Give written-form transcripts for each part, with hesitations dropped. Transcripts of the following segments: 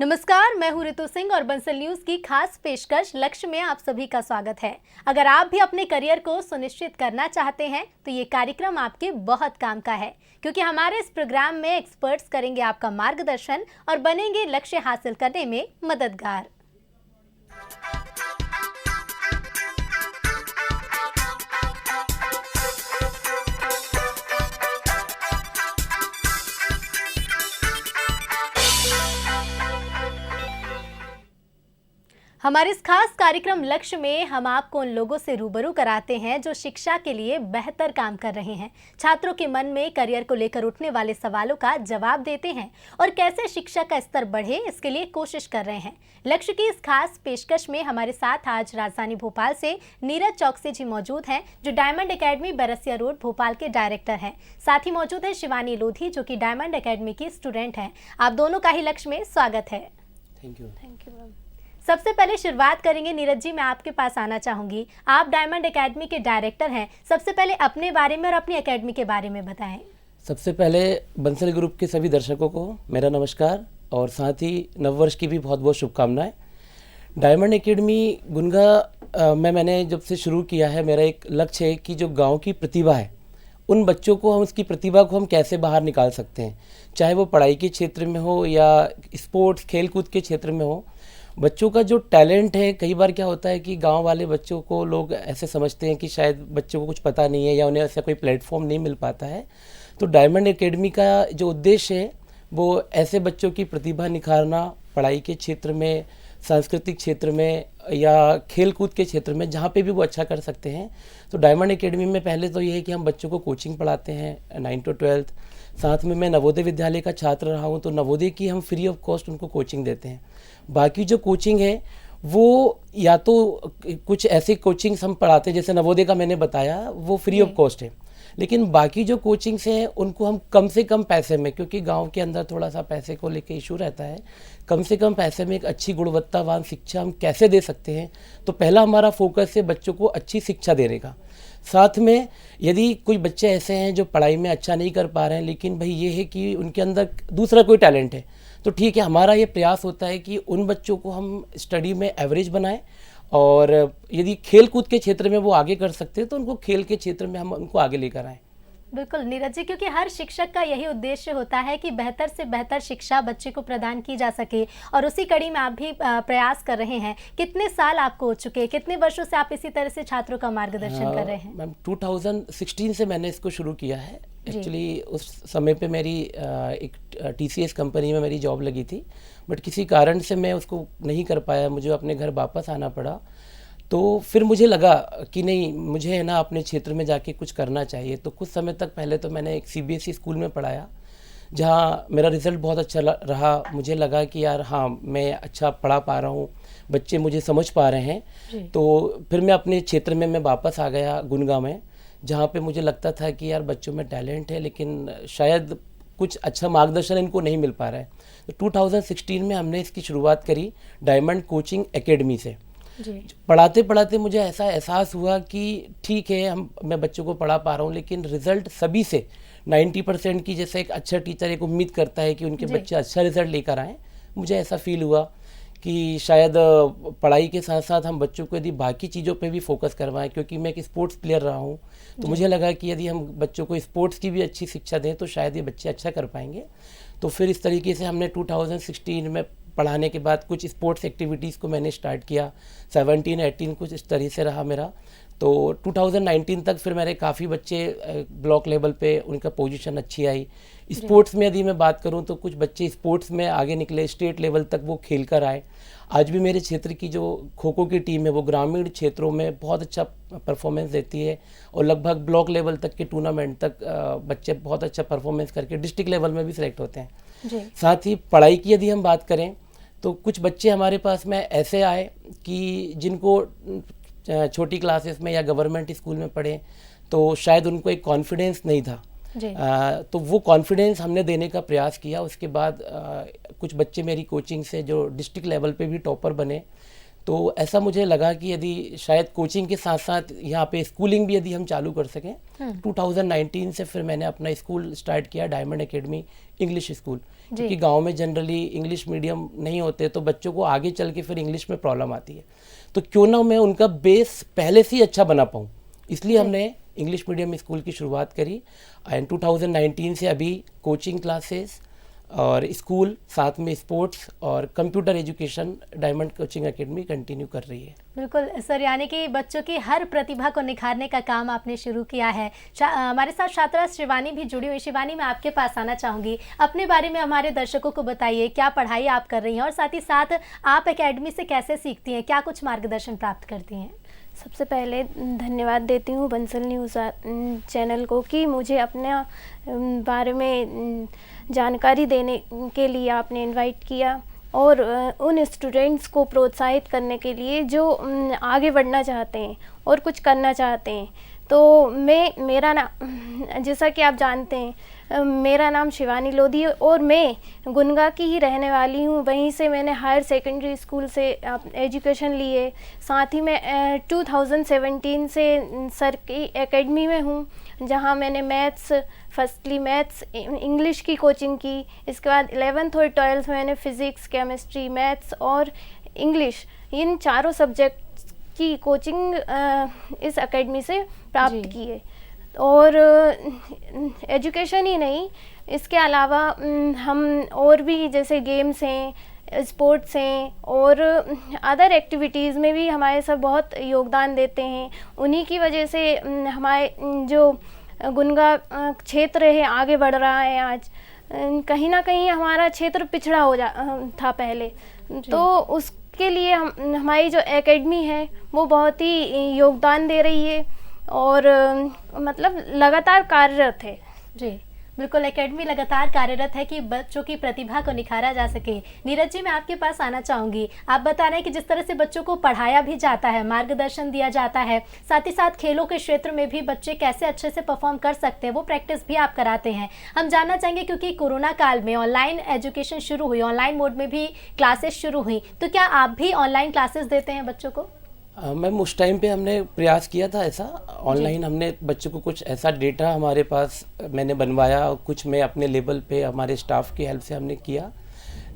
नमस्कार, मैं हूं रितु सिंह और बंसल न्यूज की खास पेशकश लक्ष्य में आप सभी का स्वागत है। अगर आप भी अपने करियर को सुनिश्चित करना चाहते हैं तो ये कार्यक्रम आपके बहुत काम का है, क्योंकि हमारे इस प्रोग्राम में एक्सपर्ट्स करेंगे आपका मार्गदर्शन और बनेंगे लक्ष्य हासिल करने में मददगार। हमारे इस खास कार्यक्रम लक्ष्य में हम आपको उन लोगों से रूबरू कराते हैं जो शिक्षा के लिए बेहतर काम कर रहे हैं, छात्रों के मन में करियर को लेकर उठने वाले सवालों का जवाब देते हैं और कैसे शिक्षा का स्तर बढ़े इसके लिए कोशिश कर रहे हैं। लक्ष्य की इस खास पेशकश में हमारे साथ आज राजधानी भोपाल से नीरज चौकसी जी मौजूद हैं, जो डायमंड एकेडमी बरसिया रोड भोपाल के डायरेक्टर हैं। साथ ही मौजूद है शिवानी लोधी, जो कि डायमंड एकेडमी की स्टूडेंट हैं। आप दोनों का ही लक्ष्य में स्वागत है। Thank you. सबसे पहले शुरुआत करेंगे नीरज जी, मैं आपके पास आना चाहूंगी। आप डायमंड एकेडमी के डायरेक्टर हैं। सबसे पहले अपने बारे में और अपनी एकेडमी के बारे में बताएं। सबसे पहले बंसल ग्रुप के सभी दर्शकों को मेरा नमस्कार और साथ ही नववर्ष की भी बहुत बहुत शुभकामनाएं। डायमंड एकेडमी गुनगा में मैंने जब से शुरू किया है, मेरा एक लक्ष्य है कि जो गांव की प्रतिभा है उन बच्चों को हम उसकी प्रतिभा को हम कैसे बाहर निकाल सकते हैं, चाहे वो पढ़ाई के क्षेत्र में हो या स्पोर्ट्स खेलकूद के क्षेत्र में हो। बच्चों का जो टैलेंट है, कई बार क्या होता है कि गांव वाले बच्चों को लोग ऐसे समझते हैं कि शायद बच्चों को कुछ पता नहीं है या उन्हें ऐसा कोई प्लेटफॉर्म नहीं मिल पाता है। तो डायमंड एकेडमी का जो उद्देश्य है वो ऐसे बच्चों की प्रतिभा निखारना, पढ़ाई के क्षेत्र में, सांस्कृतिक क्षेत्र में या खेल कूद के क्षेत्र में, जहाँ पे भी वो अच्छा कर सकते हैं। तो डायमंड एकेडमी में पहले तो ये है कि हम बच्चों को कोचिंग पढ़ाते हैं 9 to 12। साथ में मैं नवोदय विद्यालय का छात्र रहा हूँ, तो नवोदय की हम फ्री ऑफ कॉस्ट उनको कोचिंग देते हैं। बाकी जो कोचिंग है वो या तो कुछ ऐसे कोचिंग्स हम पढ़ाते हैं, जैसे नवोदय का मैंने बताया वो फ्री ऑफ कॉस्ट है, लेकिन बाकी जो कोचिंग्स हैं उनको हम कम से कम पैसे में, क्योंकि गांव के अंदर थोड़ा सा पैसे को लेके इशू रहता है, कम से कम पैसे में एक अच्छी गुणवत्तावान शिक्षा हम कैसे दे सकते हैं। तो पहला हमारा फोकस है बच्चों को अच्छी शिक्षा देने का। साथ में यदि कोई बच्चे ऐसे हैं जो पढ़ाई में अच्छा नहीं कर पा रहे हैं, लेकिन भाई ये है कि उनके अंदर दूसरा कोई टैलेंट है, तो ठीक है, हमारा ये प्रयास होता है कि उन बच्चों को हम स्टडी में एवरेज बनाएं और यदि खेल कूद के क्षेत्र में वो आगे कर सकते हैं तो उनको खेल के क्षेत्र में हम उनको आगे लेकर आएँ। बिल्कुल नीरज जी, क्योंकि हर शिक्षक का यही उद्देश्य होता है कि बेहतर से बेहतर शिक्षा बच्चे को प्रदान की जा सके, और उसी कड़ी में आप भी प्रयास कर रहे हैं। कितने साल आपको हो चुके हैं, कितने वर्षों से आप इसी तरह से छात्रों का मार्गदर्शन कर रहे हैं? मैम 2016 से मैंने इसको शुरू किया है। एक्चुअली उस समय पे मेरी एक TCS कंपनी में मेरी जॉब लगी थी, बट किसी कारण से मैं उसको नहीं कर पाया, मुझे अपने घर वापस आना पड़ा। तो फिर मुझे लगा कि नहीं, मुझे है ना अपने क्षेत्र में जाके कुछ करना चाहिए। तो कुछ समय तक पहले तो मैंने एक CBSE स्कूल में पढ़ाया, जहाँ मेरा रिज़ल्ट बहुत अच्छा रहा। मुझे लगा कि यार हाँ, मैं अच्छा पढ़ा पा रहा हूँ, बच्चे मुझे समझ पा रहे हैं। तो फिर मैं अपने क्षेत्र में मैं वापस आ गया गुनगा में, जहाँ पे मुझे लगता था कि यार बच्चों में टैलेंट है, लेकिन शायद कुछ अच्छा मार्गदर्शन इनको नहीं मिल पा रहा है। तो 2016 में हमने इसकी शुरुआत करी डायमंड कोचिंग एकेडमी से। पढ़ाते पढ़ाते मुझे ऐसा एहसास हुआ कि ठीक है, मैं बच्चों को पढ़ा पा रहा हूँ, लेकिन रिजल्ट सभी से 90% की, जैसे एक अच्छा टीचर एक उम्मीद करता है कि उनके बच्चे अच्छा रिजल्ट लेकर आएँ, मुझे ऐसा फील हुआ कि शायद पढ़ाई के साथ साथ हम बच्चों को यदि बाकी चीज़ों पे भी फोकस करवाएं, क्योंकि मैं एक स्पोर्ट्स प्लेयर रहा हूँ, तो मुझे लगा कि यदि हम बच्चों को स्पोर्ट्स की भी अच्छी शिक्षा दें तो शायद ये बच्चे अच्छा कर पाएंगे। तो फिर इस तरीके से हमने 2016 में पढ़ाने के बाद कुछ स्पोर्ट्स एक्टिविटीज़ को मैंने स्टार्ट किया। 17-18 कुछ इस तरह से रहा मेरा। तो 2019 तक फिर मेरे काफ़ी बच्चे ब्लॉक लेवल पे उनका पोजीशन अच्छी आई। स्पोर्ट्स में यदि मैं बात करूं तो कुछ बच्चे स्पोर्ट्स में आगे निकले, स्टेट लेवल तक वो खेल कर आए। आज भी मेरे क्षेत्र की जो खो खो की टीम है वो ग्रामीण क्षेत्रों में बहुत अच्छा परफॉर्मेंस देती है, और लगभग ब्लॉक लेवल तक के टूर्नामेंट तक बच्चे बहुत अच्छा परफॉर्मेंस करके डिस्ट्रिक्ट लेवल में भी सिलेक्ट होते हैं। साथ ही पढ़ाई की यदि हम बात करें तो कुछ बच्चे हमारे पास में ऐसे आए कि जिनको छोटी क्लासेस में या गवर्नमेंट स्कूल में पढ़े तो शायद उनको एक कॉन्फिडेंस नहीं था। तो वो कॉन्फिडेंस हमने देने का प्रयास किया। उसके बाद कुछ बच्चे मेरी कोचिंग से जो डिस्ट्रिक्ट लेवल पे भी टॉपर बने, तो ऐसा मुझे लगा कि यदि शायद कोचिंग के साथ साथ यहाँ पे स्कूलिंग भी यदि हम चालू कर सकें, 2019 से फिर मैंने अपना स्कूल स्टार्ट किया, डायमंड एकेडमी इंग्लिश स्कूल। क्योंकि गांव में जनरली इंग्लिश मीडियम नहीं होते तो बच्चों को आगे चल के फिर इंग्लिश में प्रॉब्लम आती है, तो क्यों ना मैं उनका बेस पहले से ही अच्छा बना पाऊँ, इसलिए हमने इंग्लिश मीडियम स्कूल की शुरुआत करी। एंड 2019 से अभी कोचिंग क्लासेस और स्कूल, साथ में स्पोर्ट्स और computer education diamond coaching academy continue कर रही है। बिल्कुल सर, यानी कि बच्चों की हर प्रतिभा को निखारने का काम आपने शुरू किया है। हमारे साथ छात्रा शिवानी भी जुड़ी हुई। शिवानी, मैं आपके पास आना चाहूँगी, अपने बारे में हमारे दर्शकों को बताइए, क्या पढ़ाई आप कर रही हैं और साथ ही साथ आप एकेडमी से कैसे सीखती हैं, क्या कुछ मार्गदर्शन प्राप्त करती हैं? सबसे पहले धन्यवाद देती हूँ बंसल न्यूज़ चैनल को कि मुझे अपने बारे में जानकारी देने के लिए आपने इनवाइट किया और उन स्टूडेंट्स को प्रोत्साहित करने के लिए जो आगे बढ़ना चाहते हैं और कुछ करना चाहते हैं। तो मेरा नाम, जैसा कि आप जानते हैं, मेरा नाम शिवानी लोधी है और मैं गुनगा की ही रहने वाली हूँ। वहीं से मैंने हायर सेकेंडरी स्कूल से एजुकेशन ली है। साथ ही मैं 2017 से सर की एकेडमी में हूँ, जहाँ मैंने फर्स्टली मैथ्स इंग्लिश की कोचिंग की। इसके बाद 11th और 12th में मैंने फिज़िक्स, केमिस्ट्री, मैथ्स और इंग्लिश, इन चारों सब्जेक्ट की कोचिंग इस एकेडमी से प्राप्त की है। और एजुकेशन ही नहीं, इसके अलावा हम और भी जैसे गेम्स हैं, स्पोर्ट्स हैं और अदर एक्टिविटीज़ में भी हमारे सब बहुत योगदान देते हैं। उन्हीं की वजह से हमारे जो गुनगा क्षेत्र है आगे बढ़ रहा है। आज कहीं ना कहीं हमारा क्षेत्र पिछड़ा था पहले, तो उसके लिए हमारी जो एकेडमी है वो बहुत ही योगदान दे रही है और मतलब लगातार कार्यरत है। जी बिल्कुल, एकेडमी लगातार कार्यरत है कि बच्चों की प्रतिभा को निखारा जा सके। नीरज जी, मैं आपके पास आना चाहूँगी। आप बता रहे हैं कि जिस तरह से बच्चों को पढ़ाया भी जाता है, मार्गदर्शन दिया जाता है, साथ ही साथ खेलों के क्षेत्र में भी बच्चे कैसे अच्छे से परफॉर्म कर सकते हैं वो प्रैक्टिस भी आप कराते हैं। हम जानना चाहेंगे, क्योंकि कोरोना काल में ऑनलाइन एजुकेशन शुरू हुई, ऑनलाइन मोड में भी क्लासेस शुरू हुई, तो क्या आप भी ऑनलाइन क्लासेस देते हैं बच्चों को? मैम, उस टाइम पे हमने प्रयास किया था ऐसा ऑनलाइन। हमने बच्चों को कुछ ऐसा डेटा हमारे पास मैंने बनवाया और कुछ मैं अपने लेवल पे हमारे स्टाफ की हेल्प से हमने किया,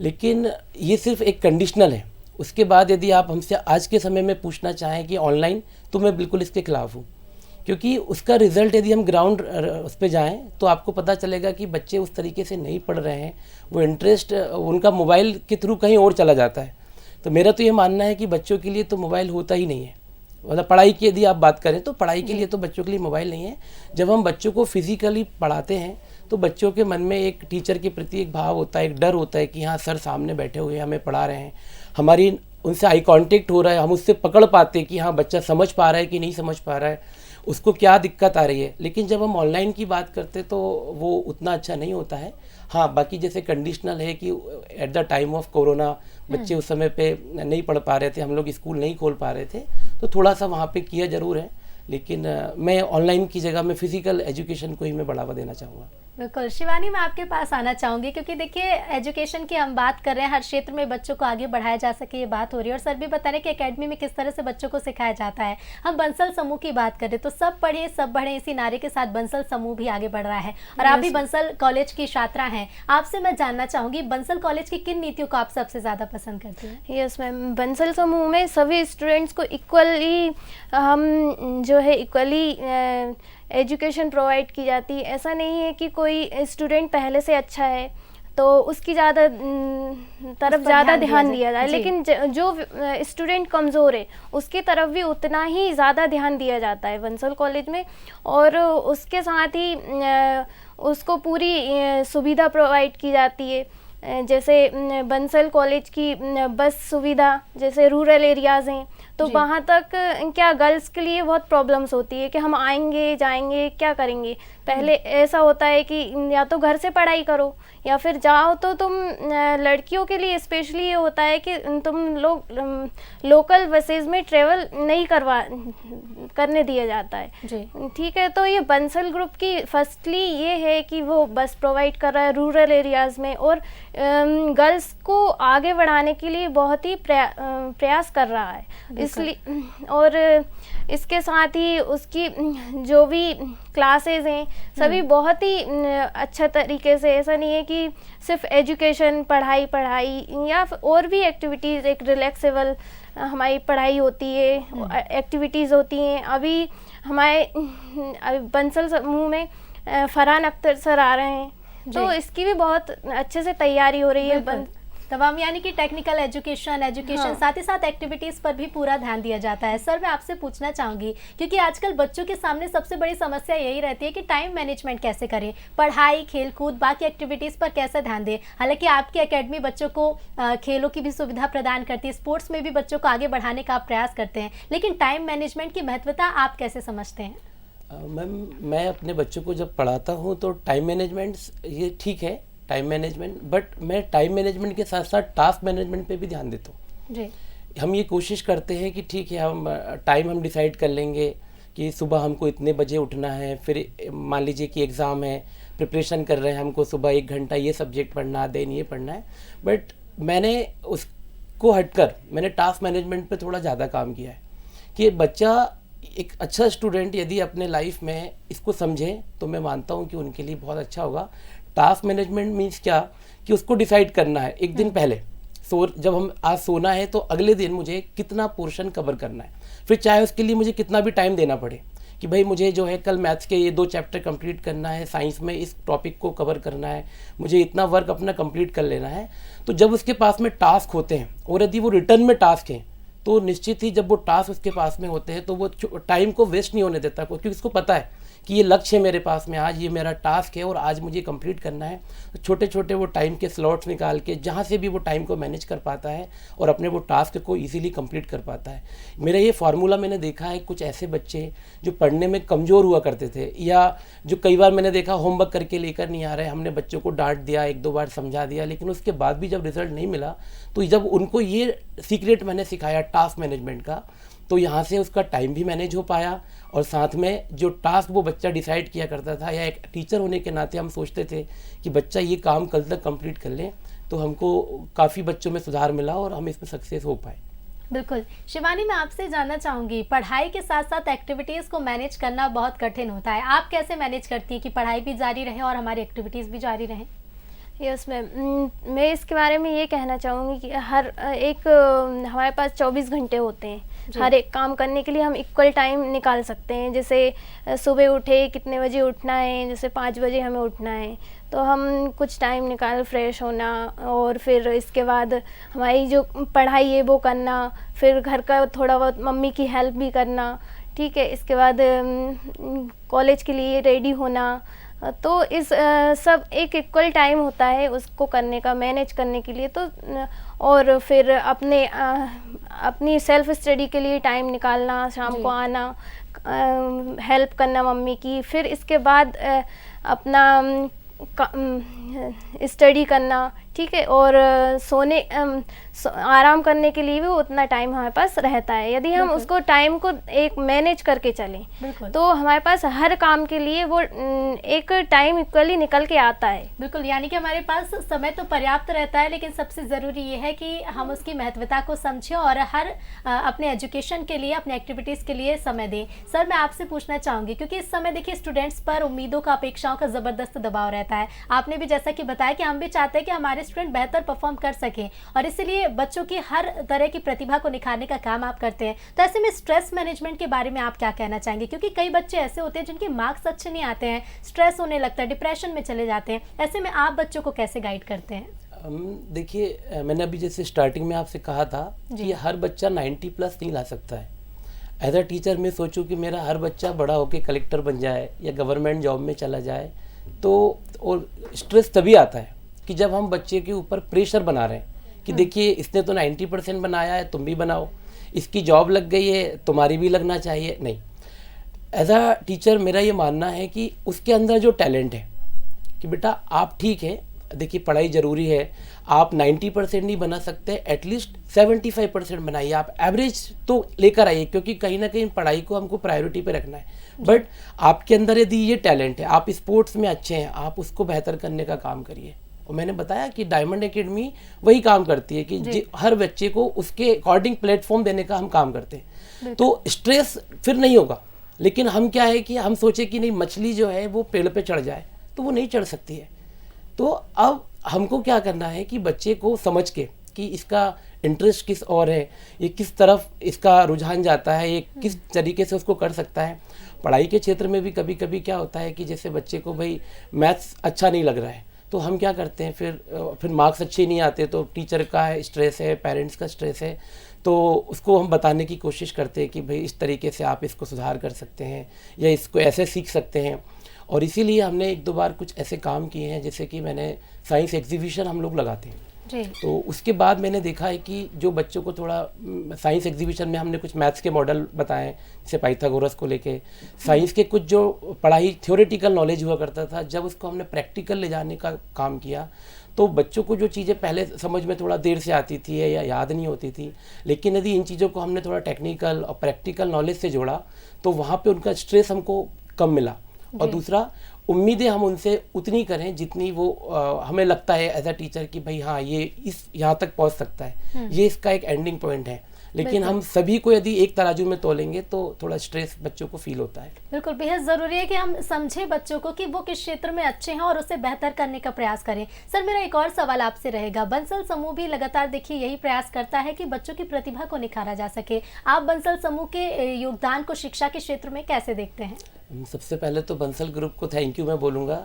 लेकिन ये सिर्फ एक कंडीशनल है। उसके बाद यदि आप हमसे आज के समय में पूछना चाहें कि ऑनलाइन, तो मैं बिल्कुल इसके खिलाफ हूँ, क्योंकि उसका रिज़ल्ट यदि हम ग्राउंड उस पर जाएँ तो आपको पता चलेगा कि बच्चे उस तरीके से नहीं पढ़ रहे हैं, वो इंटरेस्ट उनका मोबाइल के थ्रू कहीं और चला जाता है। तो मेरा तो ये मानना है कि बच्चों के लिए तो मोबाइल होता ही नहीं है। मतलब पढ़ाई की यदि आप बात करें तो पढ़ाई के लिए तो बच्चों के लिए मोबाइल नहीं है। जब हम बच्चों को फिजिकली पढ़ाते हैं तो बच्चों के मन में एक टीचर के प्रति एक भाव होता है, एक डर होता है कि हाँ सर सामने बैठे हुए हैं, हमें पढ़ा रहे हैं, हमारी उनसे आई कांटेक्ट हो रहा है, हम उससे पकड़ पाते हैं कि हाँ बच्चा समझ पा रहा है कि नहीं समझ पा रहा है, उसको क्या दिक्कत आ रही है। लेकिन जब हम ऑनलाइन की बात करते तो वो उतना अच्छा नहीं होता है। हाँ, बाकी जैसे कंडीशनल है कि at the time of corona बच्चे उस समय पे नहीं पढ़ पा रहे थे, हम लोग स्कूल नहीं खोल पा रहे थे, तो थोड़ा सा वहाँ पे किया ज़रूर है। लेकिन मैं ऑनलाइन की जगह में फिजिकल एजुकेशन को ही मैं बढ़ावा देना चाहूँगा। बिल्कुल। शिवानी, मैं आपके पास आना चाहूँगी, क्योंकि देखिए एजुकेशन की हम बात कर रहे हैं, हर क्षेत्र में बच्चों को आगे बढ़ाया जा सके ये बात हो रही है, और सर भी बता रहे हैं कि एकेडमी में किस तरह से बच्चों को सिखाया जाता है। हम बंसल समूह की बात करें तो सब पढ़े सब बढ़े, इसी नारे के साथ बंसल समूह भी आगे बढ़ रहा है और आप भी बंसल कॉलेज की छात्रा हैं। आपसे मैं जानना चाहूँगी, बंसल कॉलेज की किन नीतियों को आप सबसे ज़्यादा पसंद करती हैं? यस मैम, बंसल समूह में सभी स्टूडेंट्स को इक्वली हम जो है इक्वली एजुकेशन प्रोवाइड की जाती है। ऐसा नहीं है कि कोई स्टूडेंट पहले से अच्छा है तो उसकी तरफ ज़्यादा ध्यान दिया जाए, लेकिन जो स्टूडेंट कमज़ोर है उसकी तरफ भी उतना ही ज़्यादा ध्यान दिया जाता है बंसल कॉलेज में। और उसके साथ ही उसको पूरी सुविधा प्रोवाइड की जाती है। जैसे बंसल कॉलेज की बस सुविधा, जैसे रूरल एरियाज़ हैं तो वहाँ तक क्या गर्ल्स के लिए बहुत प्रॉब्लम्स होती है कि हम आएंगे जाएंगे क्या करेंगे। पहले ऐसा होता है कि या तो घर से पढ़ाई करो या फिर जाओ, तो तुम लड़कियों के लिए स्पेशली ये होता है कि तुम लोग लोकल बसेस में ट्रेवल नहीं करने दिया जाता है। ठीक है, तो ये बंसल ग्रुप की फर्स्टली ये है कि वो बस प्रोवाइड कर रहा है रूरल एरियाज़ में, और गर्ल्स को आगे बढ़ाने के लिए बहुत ही प्रयास कर रहा है। इसलिए और इसके साथ ही उसकी जो भी क्लासेस हैं सभी बहुत ही अच्छा तरीके से, ऐसा नहीं है कि सिर्फ एजुकेशन पढ़ाई या और भी एक्टिविटीज़, एक रिलैक्सेबल हमारी पढ़ाई होती है, एक्टिविटीज़ होती हैं। अभी हमारे बंसल समूह में फरहान अख्तर सर आ रहे हैं, तो इसकी भी बहुत अच्छे से तैयारी हो रही है। तमाम यानी कि टेक्निकल एजुकेशन हाँ। साथ ही साथ एक्टिविटीज़ पर भी पूरा ध्यान दिया जाता है। सर, मैं आपसे पूछना चाहूँगी, क्योंकि आजकल बच्चों के सामने सबसे बड़ी समस्या यही रहती है कि टाइम मैनेजमेंट कैसे करें, पढ़ाई, खेलकूद, बाकी एक्टिविटीज़ पर कैसे ध्यान दें। हालांकि आपकी एकेडमी बच्चों को खेलों की भी सुविधा प्रदान करती है, स्पोर्ट्स में भी बच्चों को आगे बढ़ाने का आप प्रयास करते हैं, लेकिन टाइम मैनेजमेंट की महत्वता आप कैसे समझते हैं? मैम, मैं अपने बच्चों को जब पढ़ाता हूँ तो टाइम मैनेजमेंट ये ठीक है, टाइम मैनेजमेंट, बट मैं टाइम मैनेजमेंट के साथ साथ टास्क मैनेजमेंट पे भी ध्यान देता हूँ जी। हम ये कोशिश करते हैं कि ठीक है, हम टाइम हम डिसाइड कर लेंगे कि सुबह हमको इतने बजे उठना है, फिर मान लीजिए कि एग्ज़ाम है, प्रिपरेशन कर रहे हैं, हमको सुबह 1 घंटा ये सब्जेक्ट पढ़ना, देन ये पढ़ना है, बट मैंने उसको हटकर मैंने टास्क मैनेजमेंट पे थोड़ा ज़्यादा काम किया है कि बच्चा एक अच्छा स्टूडेंट यदि अपने लाइफ में इसको समझे तो मैं मानता हूँ कि उनके लिए बहुत अच्छा होगा। टास्क मैनेजमेंट मीन्स क्या कि उसको डिसाइड करना है एक दिन पहले, जब हम आज सोना है तो अगले दिन मुझे कितना पोर्शन कवर करना है, फिर चाहे उसके लिए मुझे कितना भी टाइम देना पड़े कि भाई मुझे जो है कल मैथ्स के ये 2 चैप्टर कंप्लीट करना है, साइंस में इस टॉपिक को कवर करना है, मुझे इतना वर्क अपना कंप्लीट कर लेना है। तो जब उसके पास में टास्क होते हैं और यदि वो रिटर्न में टास्क हैं तो निश्चित ही जब वो टास्क उसके पास में होते हैं तो वो टाइम को वेस्ट नहीं होने देता, क्योंकि उसको पता है कि ये लक्ष्य है मेरे पास में, आज ये मेरा टास्क है और आज मुझे कंप्लीट करना है। तो छोटे छोटे वो टाइम के स्लॉट्स निकाल के जहाँ से भी वो टाइम को मैनेज कर पाता है और अपने वो टास्क को इजीली कंप्लीट कर पाता है। मेरा ये फार्मूला मैंने देखा है, कुछ ऐसे बच्चे जो पढ़ने में कमज़ोर हुआ करते थे या जो कई बार मैंने देखा होमवर्क करके लेकर नहीं आ रहे, हमने बच्चों को डांट दिया, 1-2 बार समझा दिया, लेकिन उसके बाद भी जब रिजल्ट नहीं मिला तो जब उनको ये सीक्रेट मैंने सिखाया टास्क मैनेजमेंट का, तो यहाँ से उसका टाइम भी मैनेज हो पाया और साथ में जो टास्क वो बच्चा डिसाइड किया करता था, या एक टीचर होने के नाते हम सोचते थे कि बच्चा ये काम कल तक कंप्लीट कर ले, तो हमको काफ़ी बच्चों में सुधार मिला और हम इसमें सक्सेस हो पाए। बिल्कुल। शिवानी, मैं आपसे जानना चाहूँगी, पढ़ाई के साथ साथ एक्टिविटीज़ को मैनेज करना बहुत कठिन होता है, आप कैसे मैनेज करती हैं कि पढ़ाई भी जारी रहे और हमारी एक्टिविटीज़ भी जारी रहें? यस मैम, मैं इसके बारे में ये कहना चाहूँगी कि हर एक हमारे पास 24 घंटे होते हैं, हर एक काम करने के लिए हम इक्वल टाइम निकाल सकते हैं। जैसे सुबह उठे कितने बजे उठना है, जैसे 5 बजे हमें उठना है तो हम कुछ टाइम निकाल फ्रेश होना और फिर इसके बाद हमारी जो पढ़ाई है वो करना, फिर घर का थोड़ा बहुत मम्मी की हेल्प भी करना, ठीक है। इसके बाद कॉलेज के लिए रेडी होना, तो इस सब एक इक्वल टाइम होता है उसको करने का, मैनेज करने के लिए। तो और फिर अपनी सेल्फ स्टडी के लिए टाइम निकालना, शाम को आना, हेल्प करना मम्मी की, फिर इसके बाद अपना स्टडी करना, ठीक है। और आराम करने के लिए भी उतना टाइम हमारे पास रहता है। यदि हम उसको टाइम को एक मैनेज करके चलें तो हमारे पास हर काम के लिए वो एक टाइम इक्वली निकल के आता है। बिल्कुल, यानी कि हमारे पास समय तो पर्याप्त रहता है, लेकिन सबसे ज़रूरी ये है कि हम उसकी महत्वता को समझें और हर अपने एजुकेशन के लिए, अपने एक्टिविटीज़ के लिए समय दें। सर, मैं आपसे पूछना चाहूँगी, क्योंकि इस समय देखिए स्टूडेंट्स पर उम्मीदों का, अपेक्षाओं का ज़बरदस्त दबाव रहता है। आपने भी जैसा कि बताया कि हम भी चाहते हैं कि हमारे स्टूडेंट बेहतर परफॉर्म कर सकें और इसीलिए बच्चों की हर तरह की प्रतिभा को निखारने का काम आप करते हैं। तो ऐसे में स्ट्रेस मैनेजमेंट के बारे में आप क्या कहना चाहेंगे, क्योंकि कई बच्चे ऐसे होते हैं जिनके मार्क्स अच्छे नहीं आते हैं, स्ट्रेस होने लगता है, डिप्रेशन में चले जाते हैं, ऐसे में आप बच्चों को कैसे गाइड करते हैं? देखिए, मैंने अभी जैसे स्टार्टिंग में आपसे कहा था कि हर बच्चा 90+ नहीं ला सकता है। एज अ टीचर मैं सोचूं कि मेरा हर बच्चा बड़ा होकर कलेक्टर बन जाए या गवर्नमेंट जॉब में चला जाए, तो और स्ट्रेस तभी आता है कि जब हम बच्चे के ऊपर प्रेशर बना रहे हैं कि देखिए इसने तो 90% बनाया है, तुम भी बनाओ, इसकी जॉब लग गई है, तुम्हारी भी लगना चाहिए। नहीं, एज अ टीचर मेरा ये मानना है कि उसके अंदर जो टैलेंट है कि बेटा आप ठीक है, देखिए पढ़ाई ज़रूरी है, आप 90% नहीं बना सकते, एटलीस्ट 75% बनाइए, आप एवरेज तो लेकर आइए, क्योंकि कहीं ना कहीं पढ़ाई को हमको प्रायोरिटी पे रखना है। बट आपके अंदर यदि ये टैलेंट है, आप स्पोर्ट्स में अच्छे हैं, आप उसको बेहतर करने का काम करिए। और मैंने बताया कि डायमंड एकेडमी वही काम करती है कि हर बच्चे को उसके अकॉर्डिंग प्लेटफॉर्म देने का हम काम करते हैं। तो स्ट्रेस फिर नहीं होगा, लेकिन हम क्या है कि हम सोचे कि नहीं मछली जो है वो पेड़ पे चढ़ जाए तो वो नहीं चढ़ सकती है। तो अब हमको क्या करना है कि बच्चे को समझ के कि इसका इंटरेस्ट किस और है, ये किस तरफ इसका रुझान जाता है, ये किस तरीके से उसको कर सकता है। पढ़ाई के क्षेत्र में भी कभी कभी क्या होता है कि जैसे बच्चे को भाई मैथ्स अच्छा नहीं लग रहा है, तो हम क्या करते हैं फिर मार्क्स अच्छे नहीं आते तो टीचर का स्ट्रेस है, पेरेंट्स का स्ट्रेस है, तो उसको हम बताने की कोशिश करते हैं कि भाई इस तरीके से आप इसको सुधार कर सकते हैं या इसको ऐसे सीख सकते हैं। और इसीलिए हमने एक दो बार कुछ ऐसे काम किए हैं, जैसे कि मैंने साइंस एग्जीबिशन हम लोग लगाते हैं जी। तो उसके बाद मैंने देखा है कि जो बच्चों को थोड़ा साइंस एग्जीबिशन में हमने कुछ मैथ्स के मॉडल बताए, जैसे पाइथागोरस को लेके साइंस के कुछ जो पढ़ाई थ्योरेटिकल नॉलेज हुआ करता था, जब उसको हमने प्रैक्टिकल ले जाने का काम किया तो बच्चों को जो चीज़ें पहले समझ में थोड़ा देर से आती थी या याद नहीं होती थी, लेकिन यदि इन चीज़ों को हमने थोड़ा टेक्निकल और प्रैक्टिकल नॉलेज से जोड़ा तो वहाँ पे उनका स्ट्रेस हमको कम मिला। और दूसरा, उम्मीदें हम उनसे उतनी करें जितनी वो हमें लगता है एज अ टीचर कि भाई हाँ ये इस यहाँ तक पहुँच सकता है, ये इसका एक एंडिंग पॉइंट है। लेकिन हम सभी को यदि एक तराजू में तोलेंगे तो थोड़ा स्ट्रेस बच्चों को फील होता है। बिल्कुल, बेहद ज़रूरी है कि हम समझें बच्चों को कि वो किस क्षेत्र में अच्छे हैं और उसे बेहतर करने का प्रयास करें। सर, मेरा एक और सवाल आपसे रहेगा, बंसल समूह भी लगातार देखिए यही प्रयास करता है कि बच्चों की प्रतिभा को निखारा जा सके। आप बंसल समूह के योगदान को शिक्षा के क्षेत्र में कैसे देखते हैं? सबसे पहले तो बंसल ग्रुप को थैंक यू मैं बोलूँगा,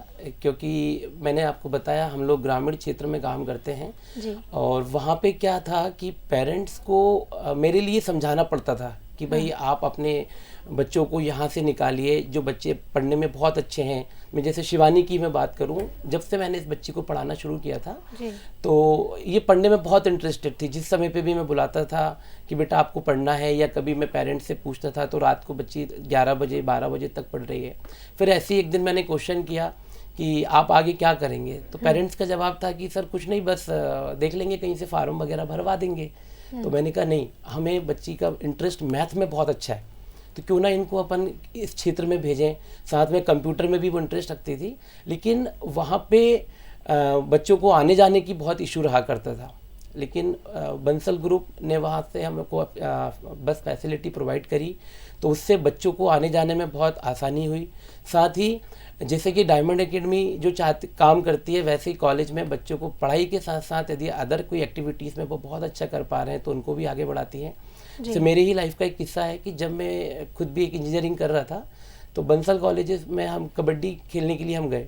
क्योंकि मैंने आपको बताया हम लोग ग्रामीण क्षेत्र में काम करते हैं जी। और वहाँ पे क्या था कि पेरेंट्स को मेरे लिए समझाना पड़ता था कि भाई आप अपने बच्चों को यहाँ से निकालिए जो बच्चे पढ़ने में बहुत अच्छे हैं। मैं जैसे शिवानी की मैं बात करूँ, जब से मैंने इस बच्ची को पढ़ाना शुरू किया था जी। तो ये पढ़ने में बहुत इंटरेस्टेड थी। जिस समय पे भी मैं बुलाता था कि बेटा आपको पढ़ना है, या कभी मैं पेरेंट्स से पूछता था तो रात को बच्ची 11 बजे 12 बजे तक पढ़ रही है। फिर ऐसे ही एक दिन मैंने क्वेश्चन किया कि आप आगे क्या करेंगे, तो पेरेंट्स का जवाब था कि सर कुछ नहीं, बस देख लेंगे कहीं से फार्म वगैरह भरवा देंगे। तो मैंने कहा नहीं, हमें बच्ची का इंटरेस्ट मैथ में बहुत अच्छा है तो क्यों ना इनको अपन इस क्षेत्र में भेजें। साथ में कंप्यूटर में भी वो इंटरेस्ट रखती थी, लेकिन वहाँ पे बच्चों को आने जाने की बहुत इशू रहा करता था। लेकिन बंसल ग्रुप ने वहाँ से हमको बस फैसिलिटी प्रोवाइड करी तो उससे बच्चों को आने जाने में बहुत आसानी हुई। साथ ही जैसे कि डायमंड एकेडमी जो काम करती है, वैसे ही कॉलेज में बच्चों को पढ़ाई के साथ साथ यदि अदर कोई एक्टिविटीज़ में वो बहुत अच्छा कर पा रहे हैं तो उनको भी आगे बढ़ाती हैं। जैसे मेरे ही लाइफ का एक किस्सा है कि जब मैं खुद भी एक इंजीनियरिंग कर रहा था तो बंसल कॉलेजेस में हम कबड्डी खेलने के लिए हम गए,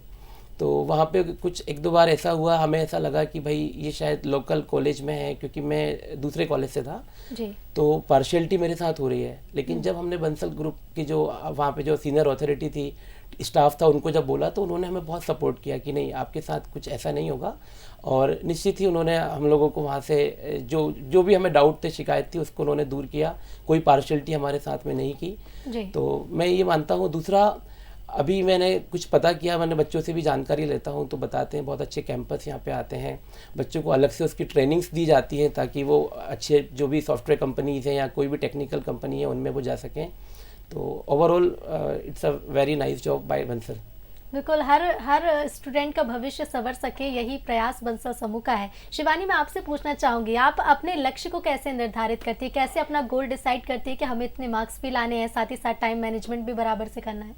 तो वहाँ पे कुछ एक दो बार ऐसा हुआ, हमें ऐसा लगा कि भाई ये शायद लोकल कॉलेज में है, क्योंकि मैं दूसरे कॉलेज से था जी। तो पार्शियलिटी मेरे साथ हो रही है। लेकिन जब हमने बंसल ग्रुप की जो वहाँ पे जो सीनियर अथॉरिटी थी, स्टाफ था, उनको जब बोला तो उन्होंने हमें बहुत सपोर्ट किया कि नहीं आपके साथ कुछ ऐसा नहीं होगा। और निश्चित ही उन्होंने हम लोगों को वहाँ से जो भी हमें डाउट थे, शिकायत थी, उसको उन्होंने दूर किया। कोई पार्शियलिटी हमारे साथ में नहीं की जी। तो मैं ये मानता हूँ। दूसरा, अभी मैंने कुछ पता किया, मैंने बच्चों से भी जानकारी लेता हूँ तो बताते हैं बहुत अच्छे कैंपस यहाँ पे आते हैं, बच्चों को अलग से उसकी ट्रेनिंग्स दी जाती हैं ताकि वो अच्छे जो भी सॉफ्टवेयर कंपनीज हैं या कोई भी टेक्निकल कंपनी है उनमें वो जा सकें। तो overall it's a very nice job by Bansal. बिल्कुल, हर स्टूडेंट का भविष्य संवर सके, यही प्रयास बंसल समूह का है। शिवानी, मैं आपसे पूछना चाहूँगी, आप अपने लक्ष्य को कैसे निर्धारित करती है, कैसे अपना गोल डिसाइड करती है कि हमें इतने मार्क्स भी लाने हैं, साथ ही साथ टाइम मैनेजमेंट भी बराबर से करना है?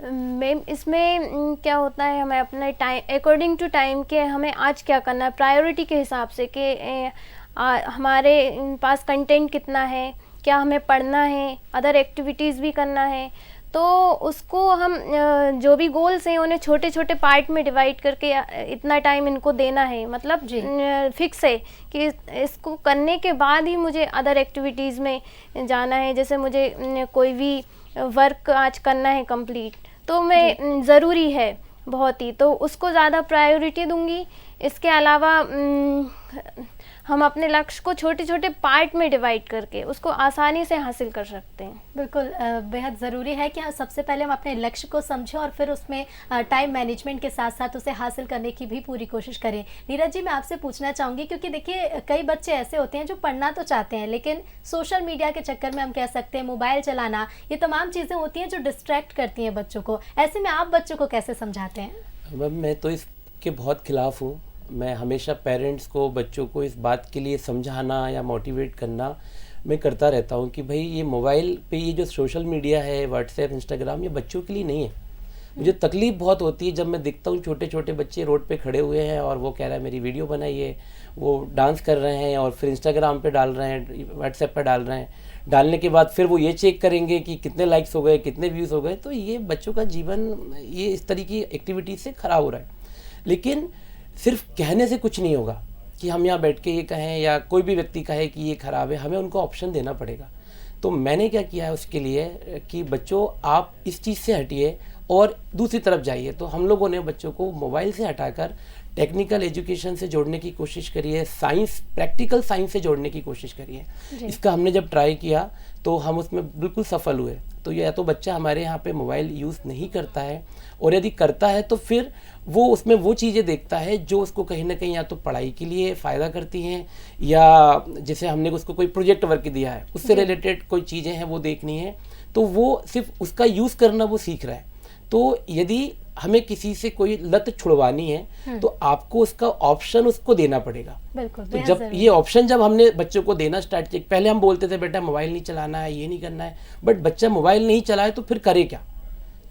मैम, इसमें क्या होता है, हमें अपने टाइम अकॉर्डिंग टू टाइम के हमें आज क्या करना है, प्रायोरिटी के हिसाब से कि हमारे पास कंटेंट कितना है, क्या हमें पढ़ना है, अदर एक्टिविटीज़ भी करना है, तो उसको हम जो भी गोल्स हैं उन्हें छोटे छोटे पार्ट में डिवाइड करके इतना टाइम इनको देना है, मतलब फिक्स है कि इसको करने के बाद ही मुझे अदर एक्टिविटीज़ में जाना है। जैसे मुझे कोई भी वर्क आज करना है कंप्लीट, तो मैं ज़रूरी है बहुत ही, तो उसको ज़्यादा प्रायोरिटी दूंगी। इसके अलावा हम अपने लक्ष्य को छोटे छोटे पार्ट में डिवाइड करके उसको आसानी से हासिल कर सकते हैं। बिल्कुल, बेहद ज़रूरी है कि सबसे पहले हम अपने लक्ष्य को समझें और फिर उसमें टाइम मैनेजमेंट के साथ साथ उसे हासिल करने की भी पूरी कोशिश करें। नीरज जी, मैं आपसे पूछना चाहूँगी, क्योंकि देखिए कई बच्चे ऐसे होते हैं जो पढ़ना तो चाहते हैं लेकिन सोशल मीडिया के चक्कर में, हम कह सकते हैं मोबाइल चलाना, ये तमाम चीज़ें होती हैं जो डिस्ट्रैक्ट करती हैं बच्चों को। ऐसे में आप बच्चों को कैसे समझाते हैं? मैं तो इस के बहुत खिलाफ हूँ। मैं हमेशा पेरेंट्स को, बच्चों को इस बात के लिए समझाना या मोटिवेट करना मैं करता रहता हूँ कि भाई ये मोबाइल पे ये जो सोशल मीडिया है, व्हाट्सएप, इंस्टाग्राम, ये बच्चों के लिए नहीं है। मुझे तकलीफ बहुत होती है जब मैं देखता हूँ छोटे छोटे बच्चे रोड पे खड़े हुए हैं और वो कह रहा है मेरी वीडियो बनाइए, वो डांस कर रहे हैं और फिर इंस्टाग्राम पे डाल रहे हैं, व्हाट्सएप पे डाल रहे हैं। डालने के बाद फिर वो ये चेक करेंगे कि कितने लाइक्स हो गए, कितने व्यूज़ हो गए। तो ये बच्चों का जीवन ये इस तरह की एक्टिविटी से ख़राब हो रहा है। लेकिन सिर्फ कहने से कुछ नहीं होगा कि हम यहाँ बैठ के ये कहें या कोई भी व्यक्ति कहे कि ये ख़राब है, हमें उनको ऑप्शन देना पड़ेगा। तो मैंने क्या किया है उसके लिए कि बच्चों आप इस चीज़ से हटिए और दूसरी तरफ जाइए। तो हम लोगों ने बच्चों को मोबाइल से हटाकर टेक्निकल एजुकेशन से जोड़ने की कोशिश करी है, साइंस, प्रैक्टिकल साइंस से जोड़ने की कोशिश करी है। इसका हमने जब ट्राई किया तो हम उसमें बिल्कुल सफल हुए। तो या तो बच्चा हमारे यहाँ पे मोबाइल यूज़ नहीं करता है, और यदि करता है तो फिर वो उसमें वो चीज़ें देखता है जो उसको कहीं ना कहीं या तो पढ़ाई के लिए फ़ायदा करती हैं, या जैसे हमने उसको कोई प्रोजेक्ट वर्क दिया है उससे रिलेटेड कोई चीज़ें हैं वो देखनी है, तो वो सिर्फ उसका यूज़ करना वो सीख रहा है। तो यदि हमें किसी से कोई लत छुड़वानी है तो आपको उसका ऑप्शन उसको देना पड़ेगा। बिल्कुल। तो जब ये ऑप्शन जब हमने बच्चों को देना स्टार्ट किया, पहले हम बोलते थे बेटा मोबाइल नहीं चलाना है, ये नहीं करना है, बट बच्चा मोबाइल नहीं चलाए तो फिर करे क्या।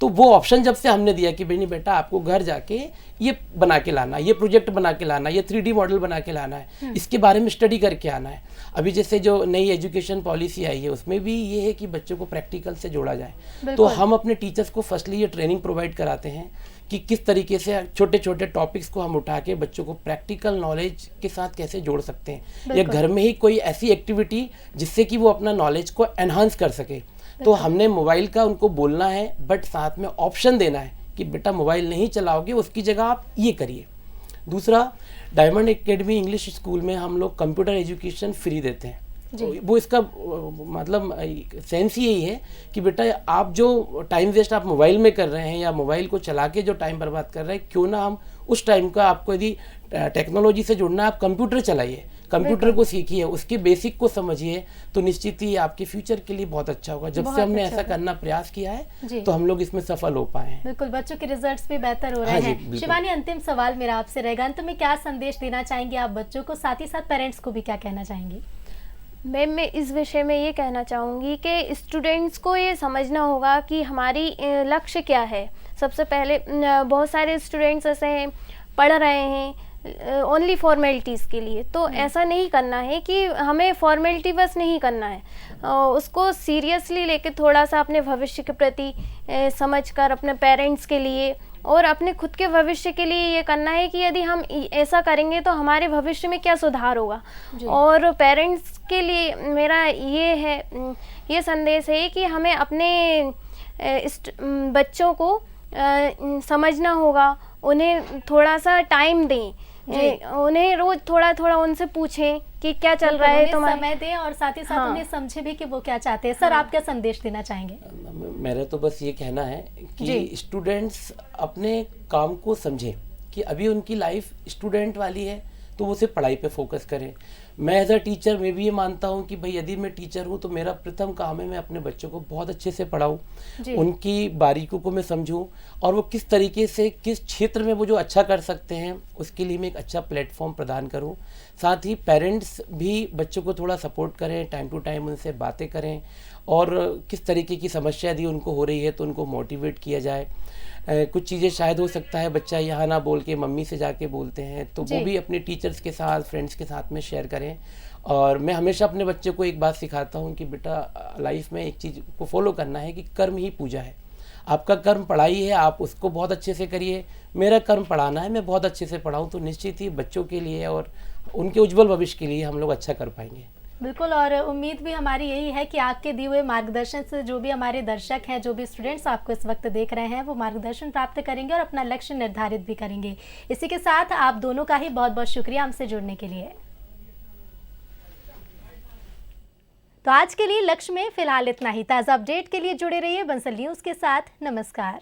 तो वो ऑप्शन जब से हमने दिया कि नहीं बेटा आपको घर जाके ये बना के लाना, ये प्रोजेक्ट बना के लाना, ये 3D मॉडल बना के लाना है, इसके बारे में स्टडी करके आना है। अभी जैसे जो नई एजुकेशन पॉलिसी आई है उसमें भी ये है कि बच्चों को प्रैक्टिकल से जोड़ा जाए। तो हम अपने टीचर्स को फर्स्टली ये ट्रेनिंग प्रोवाइड कराते हैं कि किस तरीके से छोटे छोटे टॉपिक्स को हम उठा के बच्चों को प्रैक्टिकल नॉलेज के साथ कैसे जोड़ सकते हैं, या घर में ही कोई ऐसी एक्टिविटी जिससे कि वो अपना नॉलेज को एनहांस कर सके। तो हमने मोबाइल का उनको बोलना है, बट साथ में ऑप्शन देना है कि बेटा मोबाइल नहीं चलाओगे, उसकी जगह आप ये करिए। दूसरा, डायमंड एकेडमी इंग्लिश स्कूल में हम लोग कंप्यूटर एजुकेशन फ्री देते हैं। वो इसका मतलब सेंस ही यही है कि बेटा आप जो टाइम वेस्ट आप मोबाइल में कर रहे हैं या मोबाइल को चला के जो टाइम बर्बाद कर रहे हैं, क्यों ना हम उस टाइम का, आपको यदि टेक्नोलॉजी से जुड़ना है आप कंप्यूटर चलाइए, कंप्यूटर को सीखिए, उसके बेसिक को समझिए, तो निश्चित ही आपके फ्यूचर के लिए बहुत अच्छा होगा। जब से हमने ऐसा करना प्रयास किया है तो हम लोग इसमें सफल हो पाए हैं। बिल्कुल, बच्चों के रिजल्ट्स भी बेहतर हो रहे हैं। शिवानी, अंतिम सवाल मेरा आपसे रहेगा, अंत में क्या संदेश देना चाहेंगे आप बच्चों को, साथ ही साथ पेरेंट्स को भी क्या कहना चाहेंगी? मैम, मैं इस विषय में ये कहना चाहूँगी कि स्टूडेंट्स को ये समझना होगा कि हमारी लक्ष्य क्या है। सबसे पहले बहुत सारे स्टूडेंट्स ऐसे हैं पढ़ रहे हैं ओनली फॉर्मेलिटीज़ के लिए, तो ऐसा नहीं करना है कि हमें फॉर्मेलिटी बस नहीं करना है, उसको सीरियसली लेके थोड़ा सा अपने भविष्य के प्रति समझकर अपने पेरेंट्स के लिए और अपने खुद के भविष्य के लिए ये करना है कि यदि हम ऐसा करेंगे तो हमारे भविष्य में क्या सुधार होगा। और पेरेंट्स के लिए मेरा ये संदेश है कि हमें अपने बच्चों को समझना होगा, उन्हें थोड़ा सा टाइम दें, उन्हें रोज थोड़ा थोड़ा उनसे पूछें कि क्या चल रहा है, समय दें और साथ ही साथ उन्हें समझे भी कि वो क्या चाहते हैं। सर, आप क्या संदेश देना चाहेंगे? मेरा तो बस ये कहना है कि स्टूडेंट्स अपने काम को समझें कि अभी उनकी लाइफ स्टूडेंट वाली है, तो वो सिर्फ पढ़ाई पे फोकस करें। मैं एज अ टीचर मैं भी ये मानता हूँ कि भाई यदि मैं टीचर हूँ तो मेरा प्रथम काम है मैं अपने बच्चों को बहुत अच्छे से पढ़ाऊँ, उनकी बारीकियों को मैं समझूँ और वो किस तरीके से किस क्षेत्र में वो जो अच्छा कर सकते हैं उसके लिए मैं एक अच्छा प्लेटफॉर्म प्रदान करूँ। साथ ही पेरेंट्स भी बच्चों को थोड़ा सपोर्ट करें, टाइम टू टाइम उनसे बातें करें और किस तरीके की समस्या यदि उनको हो रही है तो उनको मोटिवेट किया जाए। कुछ चीज़ें शायद हो सकता है बच्चा यहाँ ना बोल के मम्मी से जाके बोलते हैं, तो वो भी अपने टीचर्स के साथ, फ्रेंड्स के साथ में शेयर करें। और मैं हमेशा अपने बच्चे को एक बात सिखाता हूँ कि बेटा लाइफ में एक चीज़ को फॉलो करना है कि कर्म ही पूजा है। आपका कर्म पढ़ाई है, आप उसको बहुत अच्छे से करिए, मेरा कर्म पढ़ाना है, मैं बहुत अच्छे से पढ़ाऊँ, तो निश्चित ही बच्चों के लिए और उनके उज्जवल भविष्य के लिए हम लोग अच्छा कर पाएंगे। बिल्कुल, और उम्मीद भी हमारी यही है कि आपके दिए हुए मार्गदर्शन से जो भी हमारे दर्शक हैं, जो भी स्टूडेंट्स आपको इस वक्त देख रहे हैं, वो मार्गदर्शन प्राप्त करेंगे और अपना लक्ष्य निर्धारित भी करेंगे। इसी के साथ आप दोनों का ही बहुत बहुत शुक्रिया हमसे जुड़ने के लिए। तो आज के लिए लक्ष्य में फिलहाल इतना ही। ताज़ा अपडेट के लिए जुड़े रहिए बंसल न्यूज़ के साथ। नमस्कार।